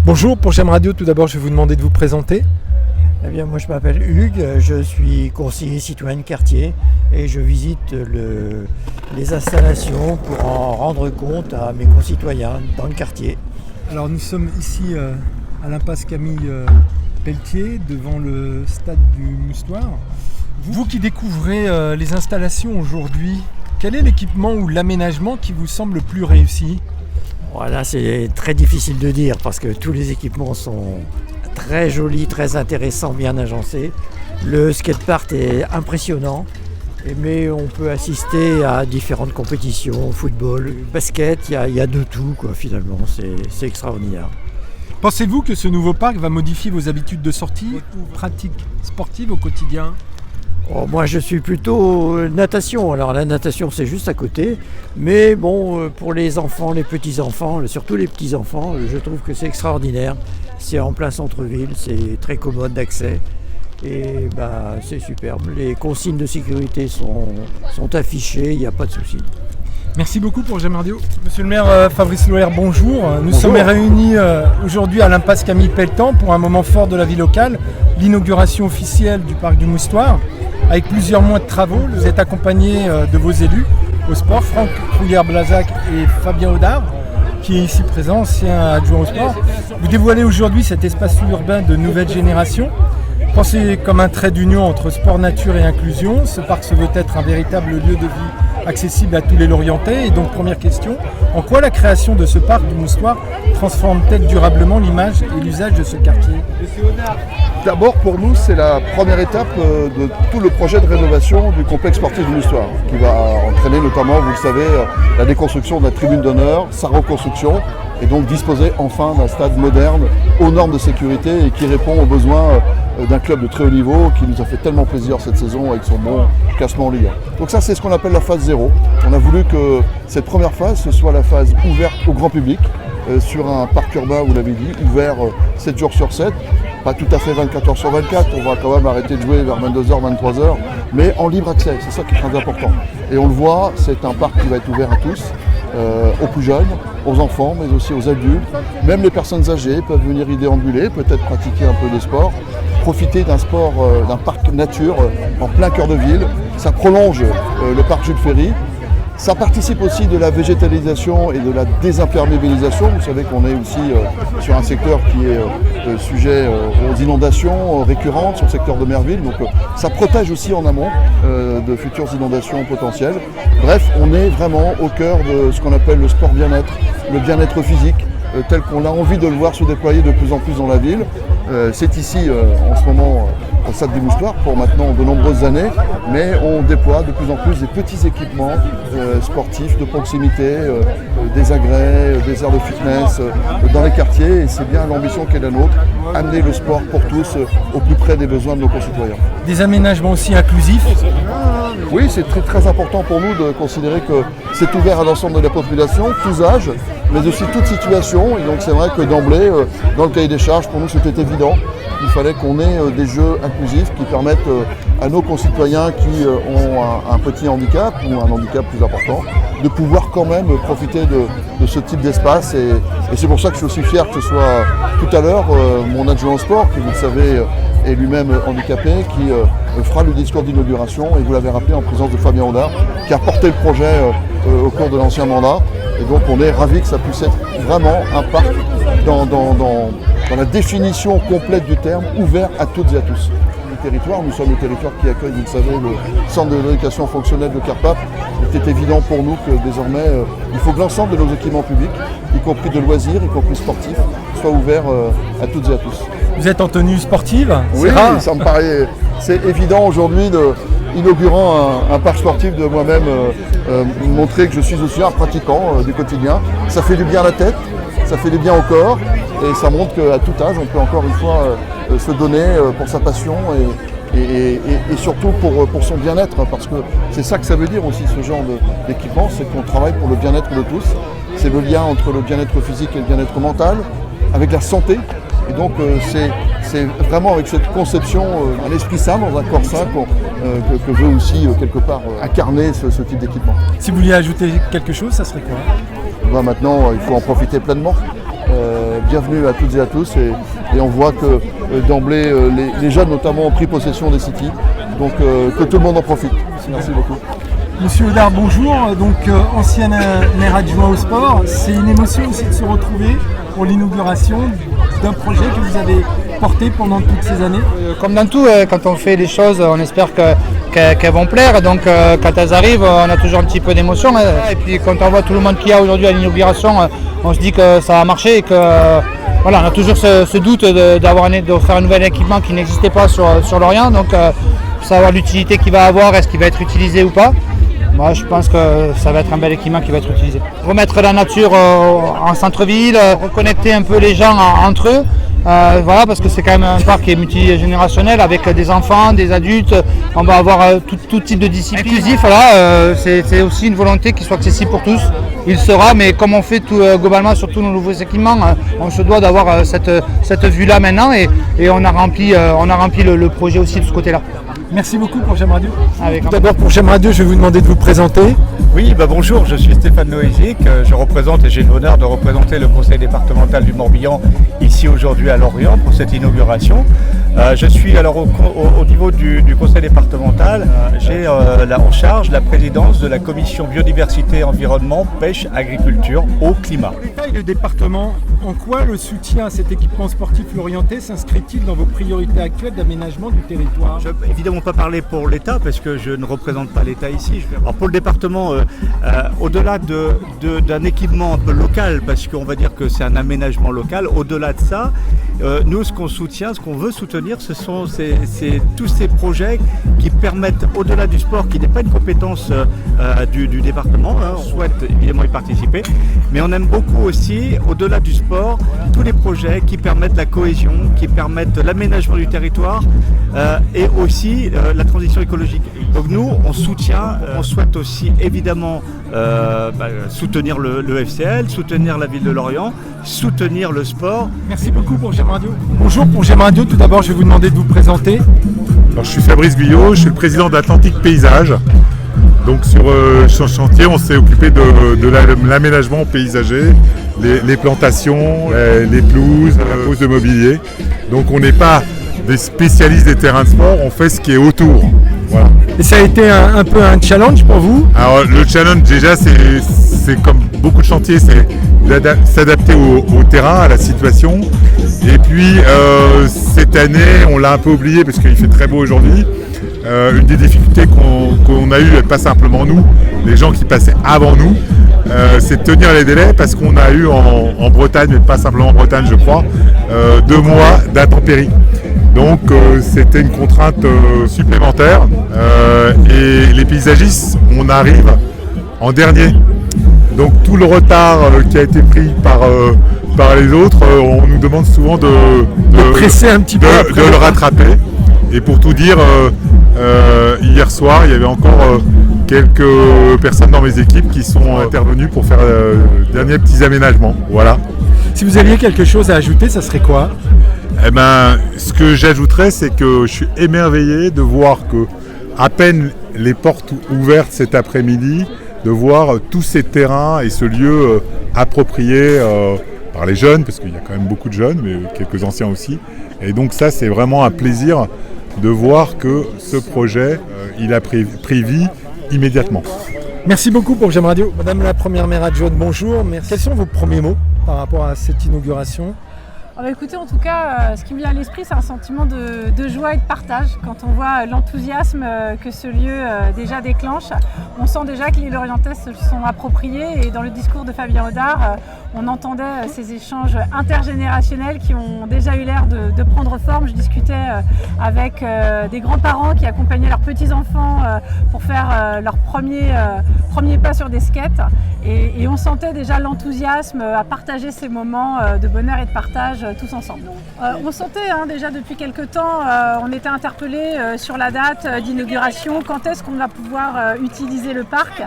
Bonjour, pour J'aime Radio, tout d'abord je vais vous demander de vous présenter. Eh bien, moi je m'appelle Hugues, je suis conseiller citoyen de quartier et je visite les installations pour en rendre compte à mes concitoyens dans le quartier. Alors nous sommes ici à l'impasse Camille Pelletier, devant le stade du Moustoir. Vous qui découvrez les installations aujourd'hui, quel est l'équipement ou l'aménagement qui vous semble le plus réussi ? Voilà, c'est très difficile de dire parce que tous les équipements sont très jolis, très intéressants, bien agencés. Le skatepark est impressionnant, mais on peut assister à différentes compétitions, football, basket, il y a de tout quoi, finalement, c'est extraordinaire. Pensez-vous que ce nouveau parc va modifier vos habitudes de sortie, pratiques sportives au quotidien ? Moi je suis plutôt natation, alors la natation c'est juste à côté, mais bon pour les enfants, les petits-enfants, surtout les petits-enfants, je trouve que c'est extraordinaire. C'est en plein centre-ville, c'est très commode d'accès et c'est superbe. Les consignes de sécurité sont affichées, il n'y a pas de souci. Merci beaucoup pour J'aime Radio. Monsieur le maire Fabrice Loher, bonjour. Nous sommes réunis aujourd'hui à l'impasse Camille Pelletier pour un moment fort de la vie locale, l'inauguration officielle du parc du Moustoir. Avec plusieurs mois de travaux, vous êtes accompagné de vos élus au sport, Franck Trouillère-Blazac et Fabien Audard, qui est ici présent, ancien adjoint au sport. Vous dévoilez aujourd'hui cet espace urbain de nouvelle génération. Pensé comme un trait d'union entre sport, nature et inclusion, ce parc se veut être un véritable lieu de vie accessible à tous les Lorientais. Et donc première question, en quoi la création de ce parc du Moustoir transforme-t-elle durablement l'image et l'usage de ce quartier ? D'abord, pour nous, c'est la première étape de tout le projet de rénovation du complexe sportif du Moustoir, qui va entraîner notamment, vous le savez, la déconstruction de la tribune d'honneur, sa reconstruction, et donc disposer enfin d'un stade moderne, aux normes de sécurité et qui répond aux besoins d'un club de très haut niveau qui nous a fait tellement plaisir cette saison avec son bon classement en Ligue 1. Donc ça, c'est ce qu'on appelle la phase 0. On a voulu que cette première phase, ce soit la phase ouverte au grand public, sur un parc urbain, vous l'avez dit, ouvert 7 jours sur 7. Pas tout à fait 24 heures sur 24, on va quand même arrêter de jouer vers 22h, 23h, mais en libre accès, c'est ça qui est très important. Et on le voit, c'est un parc qui va être ouvert à tous, aux plus jeunes, aux enfants, mais aussi aux adultes. Même les personnes âgées peuvent venir y déambuler, peut-être pratiquer un peu de sport, profiter d'un sport, d'un parc nature en plein cœur de ville. Ça prolonge le parc Jules Ferry. Ça participe aussi de la végétalisation et de la désimperméabilisation. Vous savez qu'on est aussi sur un secteur qui est sujet aux inondations récurrentes, sur le secteur de Merville. Donc ça protège aussi en amont de futures inondations potentielles. Bref, on est vraiment au cœur de ce qu'on appelle le sport bien-être, le bien-être physique, tel qu'on a envie de le voir se déployer de plus en plus dans la ville. C'est ici en ce moment au stade du Moustoir pour maintenant de nombreuses années, mais on déploie de plus en plus des petits équipements sportifs de proximité, des agrès, des aires de fitness dans les quartiers, et c'est bien l'ambition qui est la nôtre, amener le sport pour tous au plus près des besoins de nos concitoyens. Des aménagements aussi inclusifs ? Oui, c'est très très important pour nous de considérer que c'est ouvert à l'ensemble de la population, tous âges, mais aussi toute situation, et donc c'est vrai que d'emblée, dans le cahier des charges, pour nous c'était évident. Il fallait qu'on ait des jeux inclusifs qui permettent à nos concitoyens qui ont un petit handicap ou un handicap plus important de pouvoir quand même profiter de ce type d'espace. Et c'est pour ça que je suis aussi fier que ce soit tout à l'heure mon adjoint au sport, qui vous le savez est lui-même handicapé, qui fera le discours d'inauguration, et vous l'avez rappelé en présence de Fabien Audard, qui a porté le projet au cours de l'ancien mandat. Et donc on est ravis que ça puisse être vraiment un parc dans la définition complète du terme, ouvert à toutes et à tous. Le territoire, nous sommes le territoire qui accueille, vous le savez, le centre de l'éducation fonctionnelle de Carpath. Il était évident pour nous que désormais, il faut que l'ensemble de nos équipements publics, y compris de loisirs, y compris sportifs, soient ouverts à toutes et à tous. Vous êtes en tenue sportive ? Oui, ça me paraît, c'est évident aujourd'hui, inaugurant un parc sportif, de moi-même montrer que je suis aussi un pratiquant du quotidien. Ça fait du bien à la tête, ça fait du bien au corps, et ça montre qu'à tout âge, on peut encore une fois se donner pour sa passion et surtout pour son bien-être, parce que c'est ça que ça veut dire aussi, ce genre d'équipement, c'est qu'on travaille pour le bien-être de tous. C'est le lien entre le bien-être physique et le bien-être mental, avec la santé. Et donc c'est vraiment avec cette conception, un esprit sain dans un corps sain que veut aussi quelque part incarner ce type d'équipement. Si vous vouliez ajouter quelque chose, ça serait quoi? Maintenant, il faut en profiter pleinement. Bienvenue à toutes et à tous et on voit que d'emblée les jeunes notamment ont pris possession des cities, donc que tout le monde en profite. Merci beaucoup. Monsieur Audard, bonjour, donc ancien maire adjoint au sport, c'est une émotion aussi de se retrouver pour l'inauguration d'un projet que vous avez porté pendant toutes ces années. Comme dans tout, quand on fait des choses, on espère qu'elles vont plaire, donc quand elles arrivent, on a toujours un petit peu d'émotion. Et puis quand on voit tout le monde qu'il y a aujourd'hui à l'inauguration, on se dit que ça va marcher et que voilà, on a toujours ce doute de faire un nouvel équipement qui n'existait pas sur Lorient, donc savoir l'utilité qu'il va avoir, est-ce qu'il va être utilisé ou pas. Moi, je pense que ça va être un bel équipement qui va être utilisé. Remettre la nature en centre-ville, reconnecter un peu les gens entre eux, voilà, parce que c'est quand même un parc qui est multigénérationnel avec des enfants, des adultes. On va avoir tout type de discipline. Inclusif, voilà, c'est aussi une volonté qu'il soit accessible pour tous. Il sera, mais comme on fait globalement sur tous nos nouveaux équipements, on se doit d'avoir cette vue-là maintenant et on a rempli le projet aussi de ce côté-là. Merci beaucoup pour GEM Radio. Avec Tout d'abord pour GEM Radio, je vais vous demander de vous présenter. Oui, bonjour, je suis Stéphane Noézic, je représente et j'ai l'honneur de représenter le conseil départemental du Morbihan ici aujourd'hui à Lorient pour cette inauguration. Je suis alors au niveau du conseil départemental, j'ai en charge la présidence de la commission biodiversité, environnement, pêche, agriculture, eau, climat. Et le département, en quoi le soutien à cet équipement sportif lorientais s'inscrit-il dans vos priorités actuelles d'aménagement du territoire? Je ne peux évidemment pas parler pour l'État parce que je ne représente pas l'État ici. Alors pour le département, au-delà d'un équipement un peu local, parce qu'on va dire que c'est un aménagement local, au-delà de ça, nous ce qu'on soutient, ce qu'on veut soutenir, ce sont tous ces projets qui permettent, au-delà du sport, qui n'est pas une compétence du département, on souhaite évidemment y participer, mais on aime beaucoup aussi, au-delà du sport, tous les projets qui permettent la cohésion, qui permettent l'aménagement du territoire et aussi la transition écologique. Donc nous, on soutient, on souhaite aussi évidemment soutenir le FCL, soutenir la ville de Lorient, soutenir le sport. Merci beaucoup pour GEM Radio. Bonjour pour GEM Radio, tout d'abord je vais vous demander de vous présenter. Alors, je suis Fabrice Guyot, je suis le président d'Atlantique Paysage. Donc sur ce chantier, on s'est occupé de l'aménagement paysager, les plantations, les pelouses, la pose de mobilier. Donc on n'est pas des spécialistes des terrains de sport, on fait ce qui est autour. Voilà. Et ça a été un peu un challenge pour vous? Alors le challenge déjà, c'est comme beaucoup de chantiers, c'est s'adapter au terrain, à la situation. Et puis cette année, on l'a un peu oublié parce qu'il fait très beau aujourd'hui. Une des difficultés qu'on a eues, et pas simplement nous, les gens qui passaient avant nous, c'est de tenir les délais parce qu'on a eu en Bretagne, mais pas simplement en Bretagne je crois, 2 mois d'intempéries. Donc c'était une contrainte supplémentaire et les paysagistes, on arrive en dernier. Donc tout le retard qui a été pris par les autres, on nous demande souvent de presser un petit peu, de le rattraper. Et pour tout dire, hier soir, il y avait encore quelques personnes dans mes équipes qui sont intervenues pour faire derniers petits aménagements. Voilà. Si vous aviez quelque chose à ajouter, ça serait quoi? Eh ben, ce que j'ajouterais, c'est que je suis émerveillé de voir que, à peine les portes ouvertes cet après-midi, de voir tous ces terrains et ce lieu approprié par les jeunes, parce qu'il y a quand même beaucoup de jeunes, mais quelques anciens aussi. Et donc ça, c'est vraiment un plaisir de voir que ce projet, il a pris vie immédiatement. Merci beaucoup pour GEM Radio. Madame la première maire adjointe, bonjour. Merci. Quels sont vos premiers mots par rapport à cette inauguration? Écoutez, en tout cas, ce qui me vient à l'esprit, c'est un sentiment de joie et de partage. Quand on voit l'enthousiasme que ce lieu déjà déclenche, on sent déjà que les Lorientais se sont appropriés. Et dans le discours de Fabien Audard, on entendait ces échanges intergénérationnels qui ont déjà eu l'air de prendre forme. Je discutais avec des grands-parents qui accompagnaient leurs petits-enfants pour faire leurs premiers pas sur des skates. Et on sentait déjà l'enthousiasme à partager ces moments de bonheur et de partage tous ensemble. On sentait déjà depuis quelques temps, on était interpellés sur la date d'inauguration, quand est-ce qu'on va pouvoir utiliser le parc.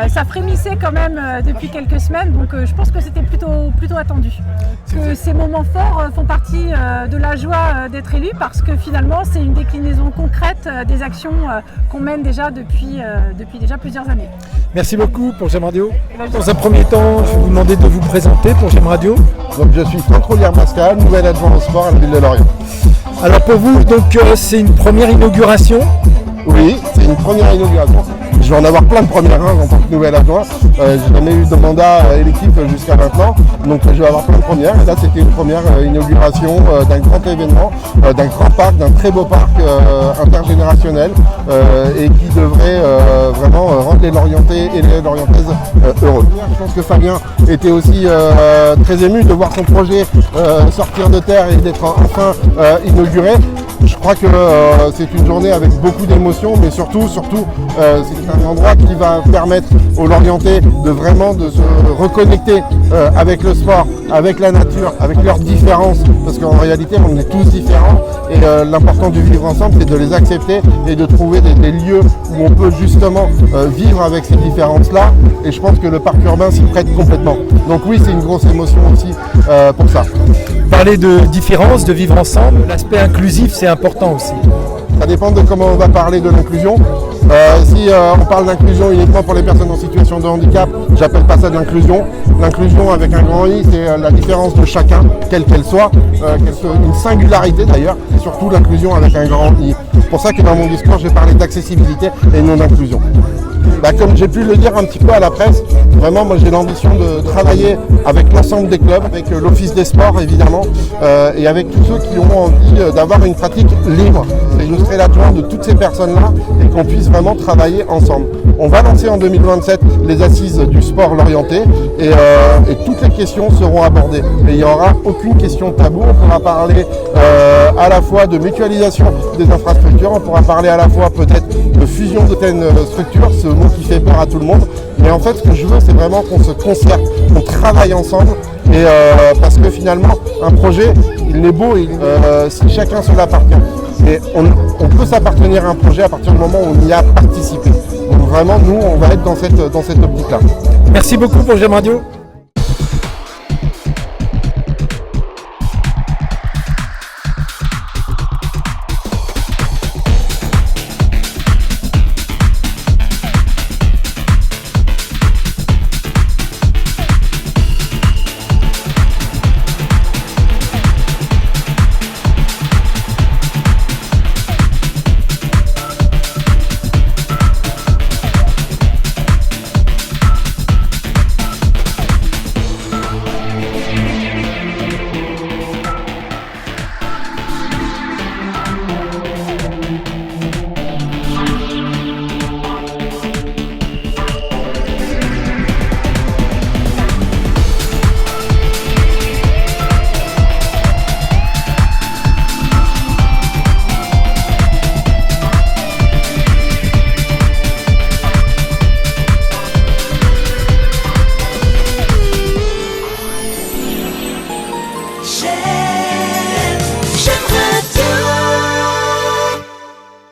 Ça frémissait quand même depuis quelques semaines, donc je pense que c'était plutôt attendu. Que ces moments forts font partie de la joie d'être élu, parce que finalement c'est une déclinaison concrète des actions qu'on mène déjà depuis déjà plusieurs années. Merci beaucoup pour GEM Radio. Dans un premier temps, je vais vous demander de vous présenter pour GEM Radio. Donc je suis Franck Roulière-Mascal, nouvel adjoint au sport à la ville de Lorient. Alors pour vous, donc c'est une première inauguration. Oui, c'est une première inauguration. Je vais en avoir plein de premières en tant que nouvel adjoint. J'ai jamais eu de mandat électif jusqu'à maintenant, donc je vais avoir plein de premières. Et là, c'était une première inauguration d'un grand événement, d'un grand parc, d'un très beau parc intergénérationnel et qui devrait vraiment rendre les Lorientais et les Lorientaises heureux. Je pense que Fabien était aussi très ému de voir son projet sortir de terre et d'être enfin inauguré. Je crois que c'est une journée avec beaucoup d'émotions, mais surtout, c'est un endroit qui va permettre aux Lorientais de se reconnecter avec le sport, avec la nature, avec leurs différences, parce qu'en réalité, on est tous différents, et l'important du vivre ensemble, c'est de les accepter et de trouver des lieux où on peut justement vivre avec ces différences-là, et je pense que le parc urbain s'y prête complètement. Donc oui, c'est une grosse émotion aussi pour ça. Parler de différence, de vivre ensemble, l'aspect inclusif, c'est important aussi. Ça dépend de comment on va parler de l'inclusion. Si on parle d'inclusion uniquement pour les personnes en situation de handicap, j'appelle pas ça de l'inclusion. L'inclusion avec un grand I, c'est la différence de chacun, quelle qu'elle soit une singularité d'ailleurs, et surtout l'inclusion avec un grand I. C'est pour ça que dans mon discours, j'ai parlé d'accessibilité et non d'inclusion. Comme j'ai pu le dire un petit peu à la presse, vraiment moi j'ai l'ambition de travailler avec l'ensemble des clubs, avec l'Office des sports évidemment, et avec tous ceux qui ont envie d'avoir une pratique libre. Et je serai l'adjoint de toutes ces personnes-là et qu'on puisse vraiment travailler ensemble. On va lancer en 2027 les assises du sport lorientais et toutes les questions seront abordées. Et il n'y aura aucune question taboue. On pourra parler à la fois de mutualisation des infrastructures, on pourra parler à la fois peut-être de fusion de certaines structures, ce mot qui fait peur à tout le monde. Mais en fait, ce que je veux, c'est vraiment qu'on se concerte, qu'on travaille ensemble. Et parce que finalement, un projet, il est beau si chacun se l'appartient. Et on peut s'appartenir à un projet à partir du moment où on y a participé. Donc vraiment, nous, on va être dans cette optique-là. Merci beaucoup pour GEM Radio.